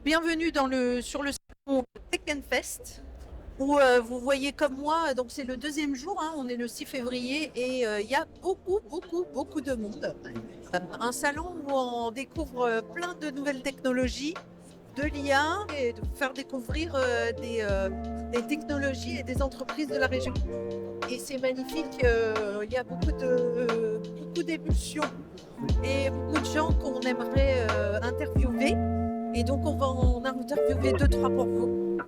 Bienvenue sur le salon Tech Fest où vous voyez comme moi, donc c'est le deuxième jour, hein, on est le 6 février et il y a beaucoup de monde. Un salon où on découvre plein de nouvelles technologies, de l'IA et de faire découvrir des technologies et des entreprises de la région. Et c'est magnifique, il y a beaucoup d'émulsions et beaucoup de gens qu'on aimerait interviewer. Et donc, on va en interviewer deux, trois pour vous.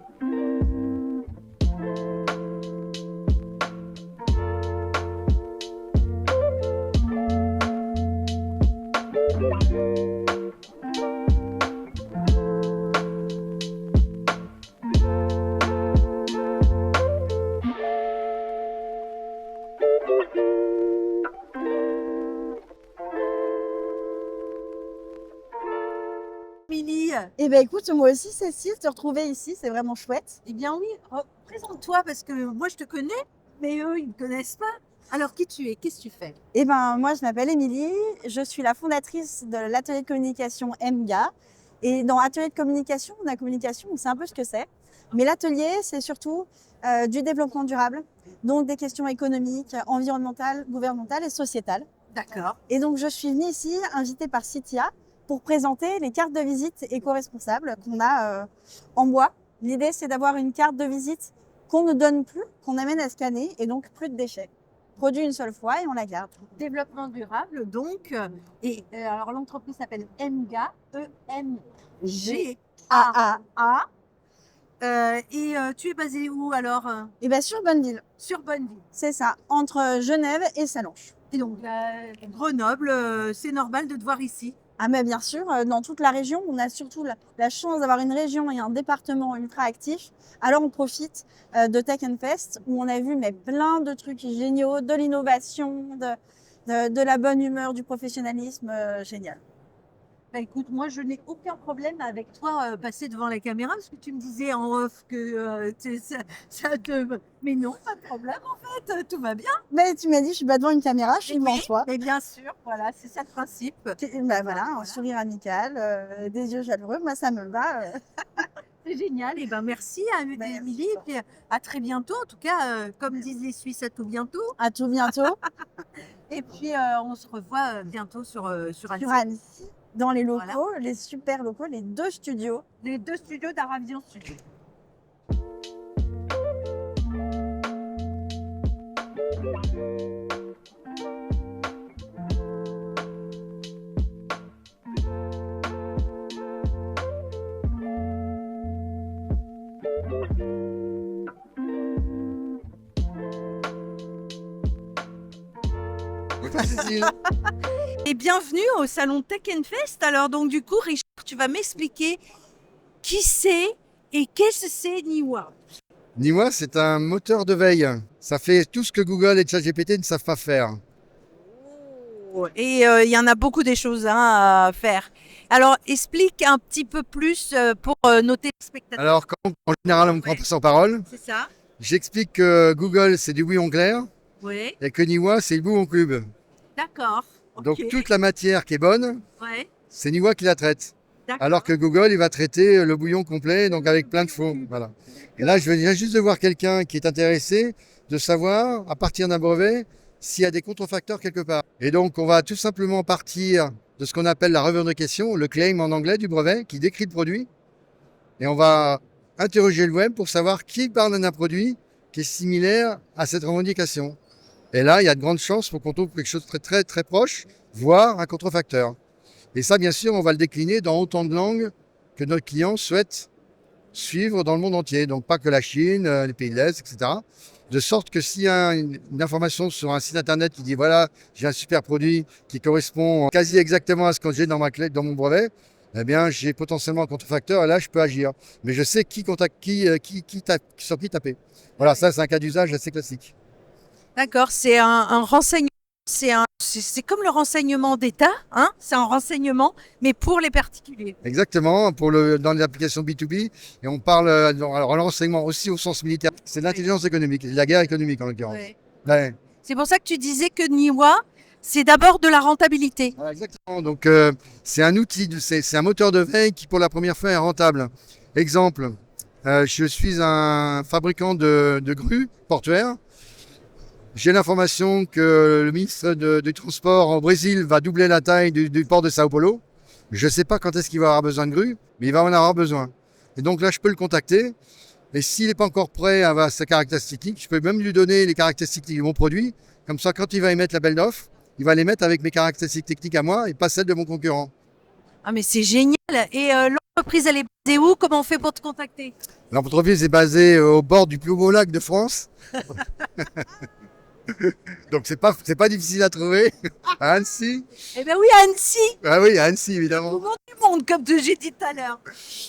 Émilie, Eh bien écoute, moi aussi Cécile, te retrouver ici, c'est vraiment chouette. eh bien oui, présente-toi parce que moi je te connais, mais eux ils ne me connaissent pas. Alors qui tu es? Qu'est-ce que tu fais? Eh ben moi je m'appelle Émilie, je suis la fondatrice de l'atelier de communication MGA. Et dans atelier de communication, on a communication, on sait un peu ce que c'est. Mais l'atelier, c'est surtout du développement durable, donc des questions économiques, environnementales, gouvernementales et sociétales. D'accord. Et donc je suis venue ici, invitée par Citia, pour présenter les cartes de visite éco-responsables qu'on a en bois. L'idée, c'est d'avoir une carte de visite qu'on ne donne plus, qu'on amène à scanner et donc plus de déchets. Produit une seule fois et on la garde. Développement durable, donc. Alors l'entreprise s'appelle EMGA, E-M-G-A-A. Tu es basé où alors? Et bien sur Bonneville, Sur Bonneville. c'est ça, entre Genève et Sallanches. Et donc Grenoble, c'est normal de te voir ici. Ah mais bien sûr, dans toute la région, on a surtout la chance d'avoir une région et un département ultra actifs. Alors on profite de Tech Fest où on a vu mais plein de trucs géniaux, de l'innovation, de la bonne humeur, du professionnalisme, génial. Bah écoute, moi je n'ai aucun problème avec toi passer devant la caméra parce que tu me disais en off que ça te... Mais non, pas de problème en fait, tout va bien. Mais tu m'as dit, je suis pas devant une caméra, je suis devant toi. Mais bien sûr, voilà, c'est ça le principe. Bah voilà, un sourire amical, des yeux chaleureux, moi ça me va. C'est génial, et ben merci à Émilie, et puis à très bientôt. En tout cas, comme disent les Suisses, à tout bientôt. À tout bientôt. Et puis on se revoit bientôt sur Annecy. Sur Annecy, dans les locaux, Voilà. les super locaux, les deux studios. Les deux studios d'Aravian Studio. Et bienvenue au salon Tech Fest. Alors donc du coup, Richard, tu vas m'expliquer qui c'est et qu'est-ce que c'est Niwa. Niwa, c'est un moteur de veille. Ça fait tout ce que Google et ChatGPT ne savent pas faire. Et il y en a beaucoup des choses à faire. Alors explique un petit peu plus pour nos téléspectateurs. Alors, quand en général, on me prend pas sans parole, C'est ça. j'explique que Google, c'est du bouillon clair Oui. et que Niwa, c'est le bouillon cube. D'accord. Donc, Ok. toute la matière qui est bonne, Ouais. c'est Niwa qui la traite. D'accord. Alors que Google, il va traiter le bouillon complet, donc avec plein de faux. Voilà. Et là, je viens juste de voir quelqu'un qui est intéressé de savoir, à partir d'un brevet, s'il y a des contrefacteurs quelque part. Et donc, on va tout simplement partir de ce qu'on appelle la revendication, le claim en anglais du brevet, qui décrit le produit. Et on va interroger le web pour savoir qui parle d'un produit qui est similaire à cette revendication. Et là, il y a de grandes chances pour qu'on trouve quelque chose de très proche, voire un contrefacteur. Et ça, bien sûr, on va le décliner dans autant de langues que notre client souhaite suivre dans le monde entier. Donc, pas que la Chine, les pays de l'Est, etc. De sorte que s'il y a une information sur un site internet qui dit voilà, j'ai un super produit qui correspond quasi exactement à ce que j'ai dans mon brevet, eh bien, j'ai potentiellement un contrefacteur et là, je peux agir. Mais je sais sur qui taper. Voilà, ça, c'est un cas d'usage assez classique. D'accord, c'est un renseignement. C'est comme le renseignement d'État, hein. C'est un renseignement, mais pour les particuliers. Exactement, dans les applications B2B, et on parle alors l'enseignement aussi au sens militaire. C'est de l'intelligence économique, de la guerre économique en l'occurrence. Ouais. Ouais. C'est pour ça que tu disais que Niwa, C'est d'abord de la rentabilité. Voilà, exactement. Donc, c'est un outil, c'est un moteur de veille qui, pour la première fois, est rentable. Exemple, je suis un fabricant de grues portuaires. J'ai l'information que le ministre du Transport au Brésil va doubler la taille du port de Sao Paulo. Je ne sais pas quand est-ce qu'il va avoir besoin de grues, mais il va en avoir besoin. Et donc là, je peux le contacter. Et s'il n'est pas encore prêt à avoir ses caractéristiques techniques, je peux même lui donner les caractéristiques de mon produit. Comme ça, quand il va émettre la belle d'offre, il va les mettre avec mes caractéristiques techniques à moi et pas celles de mon concurrent. Ah mais c'est génial. Et l'entreprise, elle est basée où? Comment on fait pour te contacter? L'entreprise est basée au bord du plus beau lac de France. Donc c'est pas difficile à trouver. À Annecy. Eh bien oui, à Annecy, Ah oui, à Annecy au évidemment. monde du monde, comme j'ai dit tout à l'heure.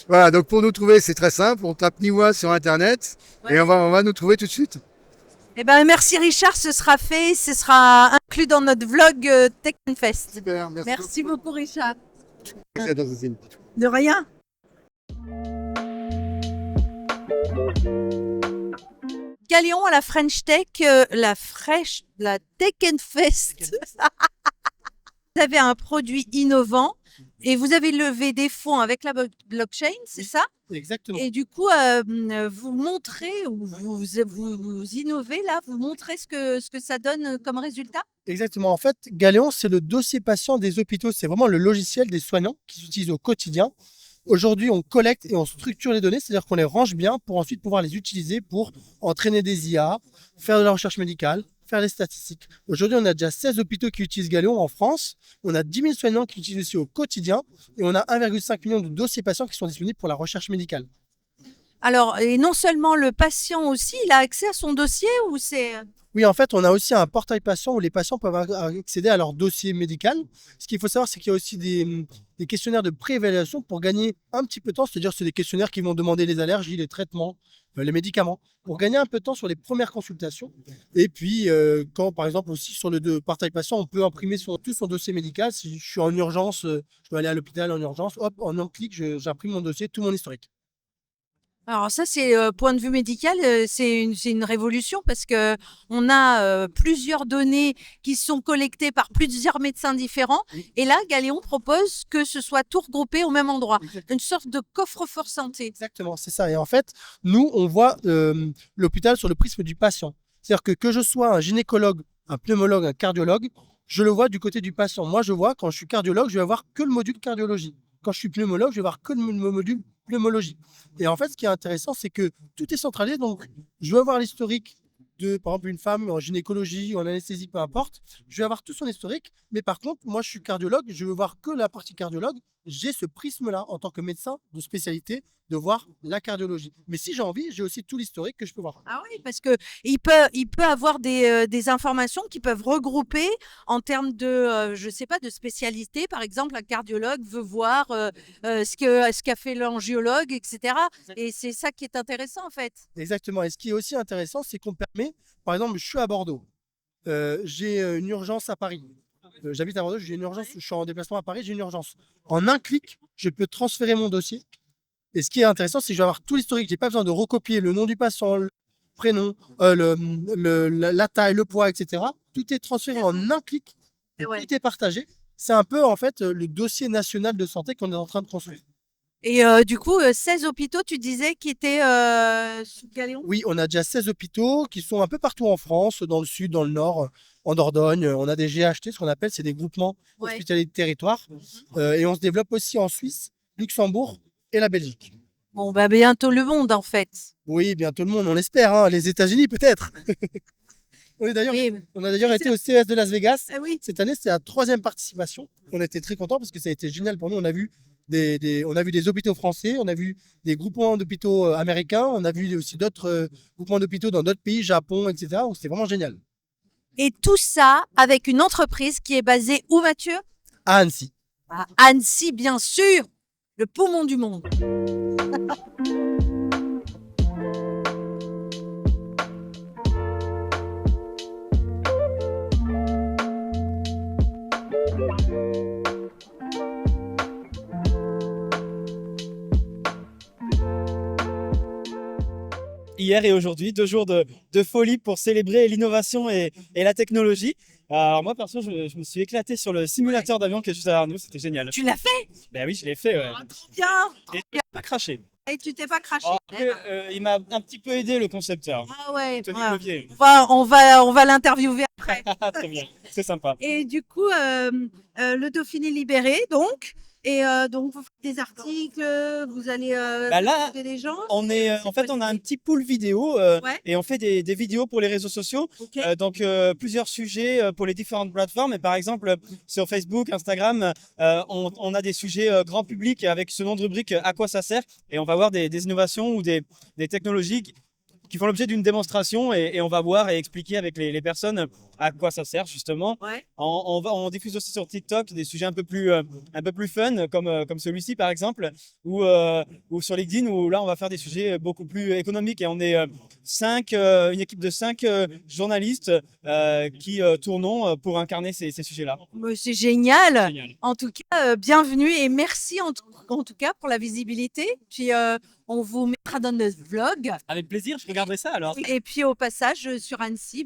Voilà, donc pour nous trouver, c'est très simple. On tape Niwa sur Internet Ouais. et on va nous trouver tout de suite. Eh ben merci Richard, ce sera fait, ce sera inclus dans notre vlog Tech Fest. Super, Merci beaucoup Richard. Merci à toi, Cécile. De rien. Galéon à la French Tech, la Tech Fest. Vous avez un produit innovant et vous avez levé des fonds avec la blockchain, c'est ça? Exactement. Et du coup, vous montrez ou vous innovez là, vous montrez ce que ça donne comme résultat? Exactement. En fait, Galéon, c'est le dossier patient des hôpitaux. C'est vraiment le logiciel des soignants qui s'utilisent au quotidien. Aujourd'hui, on collecte et on structure les données, c'est-à-dire qu'on les range bien pour ensuite pouvoir les utiliser pour entraîner des IA, faire de la recherche médicale, faire des statistiques. Aujourd'hui, on a déjà 16 hôpitaux qui utilisent Galéon en France. On a 10 000 soignants qui l'utilisent aussi au quotidien. Et on a 1,5 million de dossiers patients qui sont disponibles pour la recherche médicale. Alors, et non seulement le patient aussi, il a accès à son dossier ou c'est... Oui, en fait, on a aussi un portail patient où les patients peuvent accéder à leur dossier médical. Ce qu'il faut savoir, c'est qu'il y a aussi des questionnaires de préévaluation pour gagner un petit peu de temps. C'est-à-dire, c'est des questionnaires qui vont demander les allergies, les traitements, les médicaments, pour gagner un peu de temps sur les premières consultations. Et puis, quand, par exemple, aussi sur le portail patient, on peut imprimer tout son dossier médical. Si je suis en urgence, je dois aller à l'hôpital en urgence, hop, en un clic, j'imprime mon dossier, tout mon historique. Alors ça, c'est point de vue médical, c'est une révolution parce que on a plusieurs données qui sont collectées par plusieurs médecins différents. Et là, Galéon propose que ce soit tout regroupé au même endroit, une sorte de coffre-fort santé. Exactement, c'est ça. Et en fait, nous, on voit l'hôpital sur le prisme du patient. C'est-à-dire que je sois un gynécologue, un pneumologue, un cardiologue, je le vois du côté du patient. Moi, je vois, quand je suis cardiologue, je vais avoir que le module cardiologie. Quand je suis pneumologue, je vais avoir que le module pneumologie. Et en fait, ce qui est intéressant, c'est que tout est centralisé. Donc, je vais avoir l'historique de, par exemple, une femme en gynécologie, en anesthésie, peu importe. Je vais avoir tout son historique. Mais par contre, moi, je suis cardiologue. Je veux voir que la partie cardiologue. J'ai ce prisme-là, en tant que médecin de spécialité, de voir la cardiologie. Mais si j'ai envie, j'ai aussi tout l'historique que je peux voir. Ah oui, parce que il peut avoir des informations qui peuvent regrouper en termes de, je sais pas, de spécialité. Par exemple, un cardiologue veut voir ce qu'a fait l'angiologue, etc. Et c'est ça qui est intéressant en fait. Exactement. Et ce qui est aussi intéressant, c'est qu'on permet, par exemple, je suis à Bordeaux. J'ai une urgence à Paris. J'habite à Bordeaux, j'ai une urgence, je suis en déplacement à Paris, j'ai une urgence. En un clic, je peux transférer mon dossier. Et ce qui est intéressant, c'est que je vais avoir tout l'historique. Je n'ai pas besoin de recopier le nom du patient, le prénom, la taille, le poids, etc. Tout est transféré en un clic. Et Ouais. tout est partagé. C'est un peu, en fait, le dossier national de santé qu'on est en train de construire. Et du coup, 16 hôpitaux, tu disais, qui étaient sous Galéon? Oui, on a déjà 16 hôpitaux qui sont un peu partout en France, dans le sud, dans le nord, en Dordogne. On a des GHT, ce qu'on appelle, c'est des groupements Ouais. hospitaliers de territoire. Et on se développe aussi en Suisse, Luxembourg et la Belgique. Bon, bah bientôt le monde en fait. Oui, bientôt le monde, on l'espère, hein. Les États-Unis peut-être. On a d'ailleurs été au CES de Las Vegas. Ah oui. Cette année, c'était la 3e participation. On était très contents parce que ça a été génial pour nous. On a vu des hôpitaux français, on a vu des groupements d'hôpitaux américains, on a vu aussi d'autres groupements d'hôpitaux dans d'autres pays, Japon, etc. Donc c'était vraiment génial. Et tout ça avec une entreprise qui est basée où, Mathieu? À Annecy. À Annecy, bien sûr, le poumon du monde. Hier et aujourd'hui, 2 jours de folie pour célébrer l'innovation et la technologie. Alors moi perso, je me suis éclaté sur le simulateur d'avion qui est juste derrière nous, c'était génial. Tu l'as fait? Ben oui, je l'ai fait, ouais. Ah, trop bien. Et je n'ai pas craché. Et tu t'es pas craché. Alors, après, il m'a un petit peu aidé le concepteur. Ah ouais. Tony Ouais. Levier. On va l'interviewer après. Très bien, c'est sympa. Et du coup, le Dauphiné libéré, donc. Et donc, vous faites des articles, vous allez Bah là, interviewer des gens. on est, en fait, on a un petit pool vidéo Ouais. et on fait des vidéos pour les réseaux sociaux. Ok. Donc, plusieurs sujets pour les différentes plateformes. Et par exemple, sur Facebook, Instagram, on a des sujets grand public avec ce nom de rubrique à quoi ça sert. Et on va voir des innovations ou des technologies qui font l'objet d'une démonstration et on va voir et expliquer avec les personnes à quoi ça sert justement. Ouais. On diffuse aussi sur TikTok des sujets un peu plus fun comme celui-ci par exemple ou sur LinkedIn où là on va faire des sujets beaucoup plus économiques et on est une équipe de 5 journalistes qui tournons pour incarner ces sujets-là. Mais c'est génial. Génial. En tout cas, bienvenue et merci en tout cas pour la visibilité. Puis on vous mettra dans notre vlog. Avec plaisir, je regarderai ça alors. Et puis au passage sur Annecy,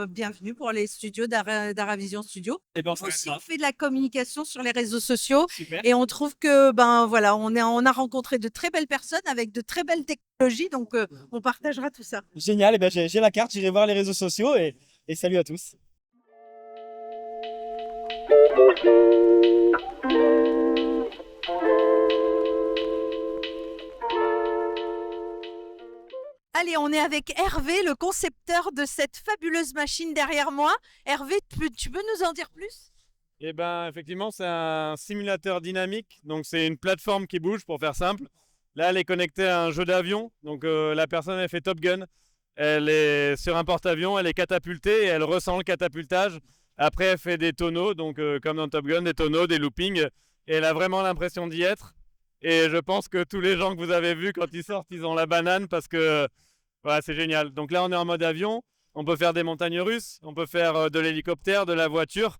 bienvenue pour les studios d'Aravision Studio. Et ben, Aussi, on fait de la communication sur les réseaux sociaux super. et on trouve que voilà, on a rencontré de très belles personnes avec de très belles technologies, donc on partagera tout ça. Génial, et ben, j'ai la carte, j'irai voir les réseaux sociaux et salut à tous. Allez, on est avec Hervé, le concepteur de cette fabuleuse machine derrière moi. Hervé, tu peux nous en dire plus? Eh ben, effectivement, c'est un simulateur dynamique. Donc, c'est une plateforme qui bouge, pour faire simple. Là, elle est connectée à un jeu d'avion. Donc, la personne, elle fait Top Gun. Elle est sur un porte-avions, elle est catapultée et elle ressent le catapultage. Après, elle fait des tonneaux, donc comme dans Top Gun, des tonneaux, des loopings. Et elle a vraiment l'impression d'y être. Et je pense que tous les gens que vous avez vus, quand ils sortent, ils ont la banane parce que voilà, c'est génial. Donc là, on est en mode avion. On peut faire des montagnes russes. On peut faire de l'hélicoptère, de la voiture.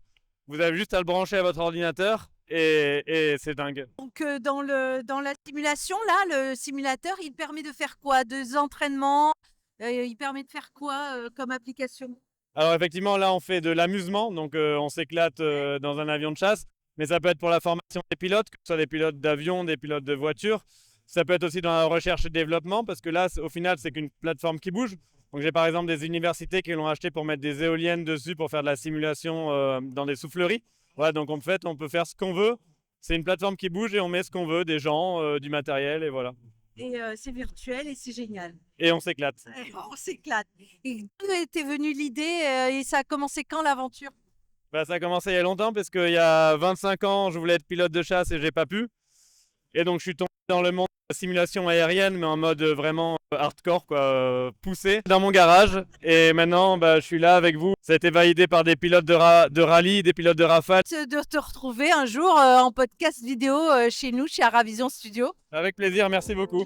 Vous avez juste à le brancher à votre ordinateur et c'est dingue. Donc dans la simulation, là, le simulateur, il permet de faire quoi? Des entraînements? Il permet de faire quoi comme application? Alors effectivement, là, on fait de l'amusement. Donc on s'éclate dans un avion de chasse. Mais ça peut être pour la formation des pilotes, que ce soit des pilotes d'avion, des pilotes de voiture. Ça peut être aussi dans la recherche et développement parce que là, au final, c'est qu'une plateforme qui bouge. Donc j'ai par exemple des universités qui l'ont acheté pour mettre des éoliennes dessus pour faire de la simulation dans des souffleries. Voilà, donc en fait, on peut faire ce qu'on veut. C'est une plateforme qui bouge et on met ce qu'on veut, des gens, du matériel et voilà. Et c'est virtuel et c'est génial. Et on s'éclate. On s'éclate. Et d'où était venue l'idée et ça a commencé quand l'aventure? Bah, ça a commencé il y a longtemps parce qu'il y a 25 ans, je voulais être pilote de chasse et j'ai pas pu. Et donc je suis tombé dans le monde de la simulation aérienne, mais en mode vraiment hardcore, quoi, poussé, dans mon garage. Et maintenant, bah, je suis là avec vous. Ça a été validé par des pilotes de rallye, des pilotes de Rafale. De te retrouver un jour en podcast vidéo chez nous, chez Aravision Studio. Avec plaisir, merci beaucoup.